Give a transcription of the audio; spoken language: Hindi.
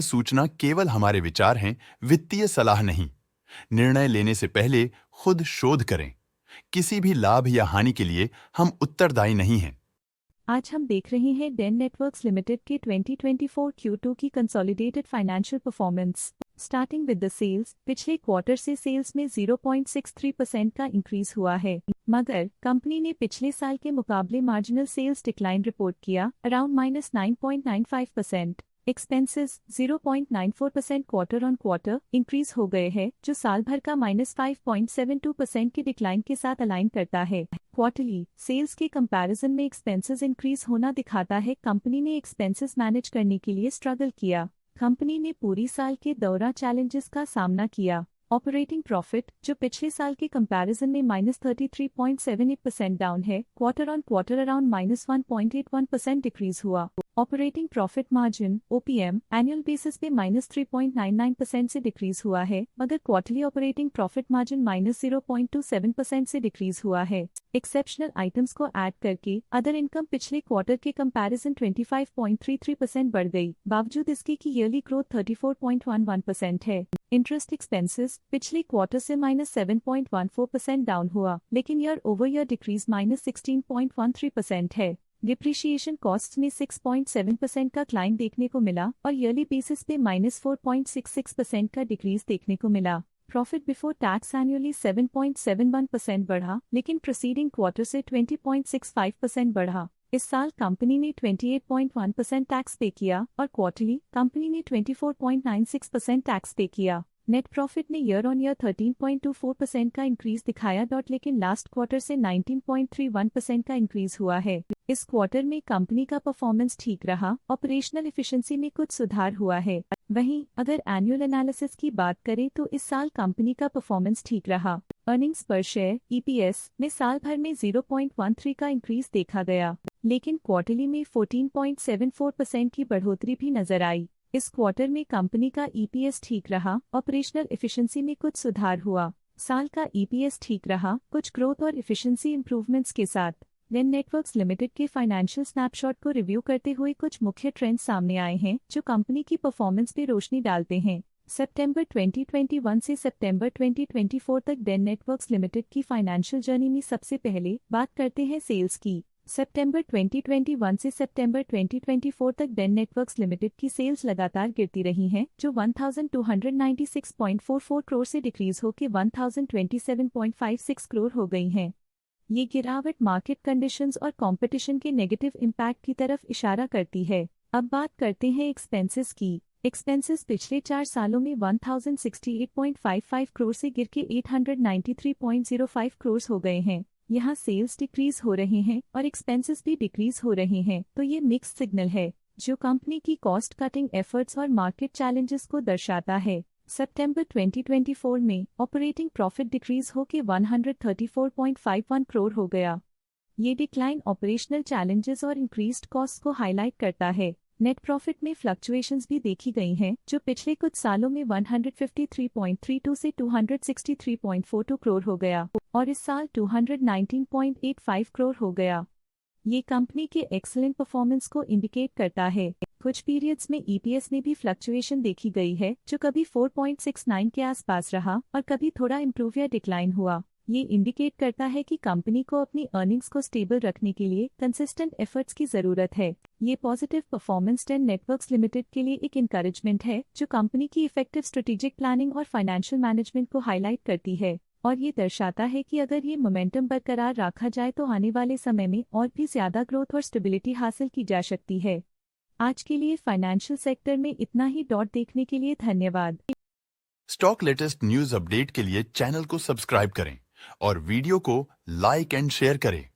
सूचना केवल हमारे विचार हैं, वित्तीय सलाह नहीं। निर्णय लेने से पहले खुद शोध करें। किसी भी लाभ या हानि के लिए हम उत्तरदायी नहीं हैं। आज हम देख रहे हैं डेन नेटवर्क्स लिमिटेड के 2024 Q2 की consolidated financial performance. Starting with the sales, पिछले क्वार्टर से सेल्स में 0.63% का इंक्रीज हुआ है, मगर कंपनी ने पिछले साल के मुकाबले मार्जिनल सेल्स डिक्लाइन रिपोर्ट किया, around -9.95%। Expenses 0.94% quarter on quarter increase हो गए हैं, जो साल भर का -5.72% के डिक्लाइन के साथ अलाइन करता है। क्वार्टरली सेल्स के कंपैरिजन में एक्सपेंसेस इंक्रीज होना दिखाता है कंपनी ने एक्सपेंसेस मैनेज करने के लिए स्ट्रगल किया। कंपनी ने पूरी साल के दौरान चैलेंजेस का सामना किया। ऑपरेटिंग प्रॉफिट, जो पिछले साल के कंपैरिजन में -33.78% डाउन है, quarter on quarter around -1.81% decrease हुआ। Operating profit margin OPM annual basis पे -3.99% से डिक्रीज हुआ है, मगर क्वार्टरली ऑपरेटिंग प्रॉफिट मार्जिन -0.27% से डिक्रीज हुआ है। एक्सेप्शनल आइटम्स को ऐड करके अदर इनकम पिछले क्वार्टर के कंपैरिजन 25.33% बढ़ गई, बावजूद इसके कि ईयरली ग्रोथ 34.11% है। इंटरेस्ट एक्सपेंसेस पिछले क्वार्टर से -7.14% डाउन हुआ, लेकिन ईयर ओवर ईयर डिक्रीज -16.13% है। डिप्रिशिएशन कॉस्ट में 6.7% का क्लाइम देखने को मिला और ईयरली बेसिस पे -4.66% का डिक्रीज देखने को मिला। प्रॉफिट बिफोर टैक्स एनुअली 7.71% बढ़ा, लेकिन प्रीसीडिंग क्वार्टर से 20.65% बढ़ा। इस साल कंपनी ने 28.1% टैक्स पे किया और क्वार्टरली कंपनी ने 24.96% टैक्स पे किया। नेट प्रॉफिट ने ईयर ऑन ईयर 13.24% का इंक्रीज दिखाया, लेकिन लास्ट क्वार्टर से 19.31% का इंक्रीज हुआ है। इस क्वार्टर में कंपनी का परफॉर्मेंस ठीक रहा, ऑपरेशनल एफिशिएंसी में कुछ सुधार हुआ है। वहीं अगर एनुअल एनालिसिस की बात करें तो इस साल कंपनी का परफॉर्मेंस ठीक रहा। अर्निंग्स पर शेयर EPS में साल भर में 0.13 का इंक्रीज देखा गया, लेकिन क्वार्टरली में 14.74% की बढ़ोतरी भी नजर आई। इस क्वार्टर में कंपनी का EPS ठीक रहा, ऑपरेशनल एफिशिएंसी में कुछ सुधार हुआ। साल का EPS ठीक रहा, कुछ ग्रोथ और एफिशिएंसी इंप्रूवमेंट्स के साथ। डेन नेटवर्क्स लिमिटेड के फाइनेंशियल स्नैपशॉट को रिव्यू करते हुए कुछ मुख्य ट्रेंड्स सामने आए हैं, जो कंपनी की परफॉर्मेंस पे रोशनी डालते हैं। सितंबर 2021 से सितंबर 2024 तक डेन नेटवर्क्स लिमिटेड की फाइनेंशियल जर्नी में सबसे पहले बात करते हैं सेल्स की। सितंबर 2021 से सितंबर 2024 तक डेन नेटवर्क्स लिमिटेड की सेल्स लगातार गिरती रही हैं, जो 1296.44 करोड़ से डिक्रीज होकर 1027.56 करोड़ हो गई हैं। ये गिरावट मार्केट कंडीशंस और कंपटीशन के नेगेटिव इम्पैक्ट की तरफ इशारा करती है। अब बात करते हैं एक्सपेंसेस की। एक्सपेंसेस पिछले 4 सालों में 1068.55 करोड़ से गिर के 893.05 करोड़ हो गए हैं। यहाँ सेल्स डिक्रीज हो रहे हैं और एक्सपेंसेस भी डिक्रीज हो रहे हैं, तो ये मिक्स सिग्नल है, जो कंपनी की कॉस्ट कटिंग एफर्ट्स और मार्केट चैलेंजेस को दर्शाता है। सितंबर 2024 में ऑपरेटिंग प्रॉफिट डिक्रीज होकर 134.51 करोड़ हो गया। ये डिक्लाइन ऑपरेशनल चैलेंजेस और इंक्रीज्ड कॉस्ट को हाईलाइट करता है। नेट प्रॉफिट में फ्लक्चुएशंस भी देखी गई हैं, जो पिछले कुछ सालों में 153.32 से 263.42 करोड़ हो गया और इस साल 219.85 करोड़ हो गया। ये कंपनी के एक्सीलेंट परफॉर्मेंस को इंडिकेट करता है। कुछ पीरियड्स में EPS में भी फ्लक्चुएशन देखी गई है, जो कभी 4.69 के आसपास रहा और कभी थोड़ा इम्प्रूव या डिक्लाइन हुआ। ये इंडिकेट करता है कि कंपनी को अपनी अर्निंग्स को स्टेबल रखने के लिए कंसिस्टेंट एफर्ट्स की जरूरत है। ये positive performance Den Networks Limited के लिए एक इंकरेजमेंट है, जो कंपनी की इफेक्टिव स्ट्रेटेजिक प्लानिंग और फाइनेंशियल मैनेजमेंट को हाईलाइट करती है और ये दर्शाता है कि अगर ये मोमेंटम बरकरार रखा जाए तो आने वाले समय में और भी ज्यादा ग्रोथ और स्टेबिलिटी हासिल की जा सकती है। आज के लिए फाइनेंशियल सेक्टर में इतना ही। देखने के लिए धन्यवाद। स्टॉक लेटेस्ट न्यूज अपडेट के लिए चैनल को सब्सक्राइब करें और वीडियो को लाइक एंड शेयर करें।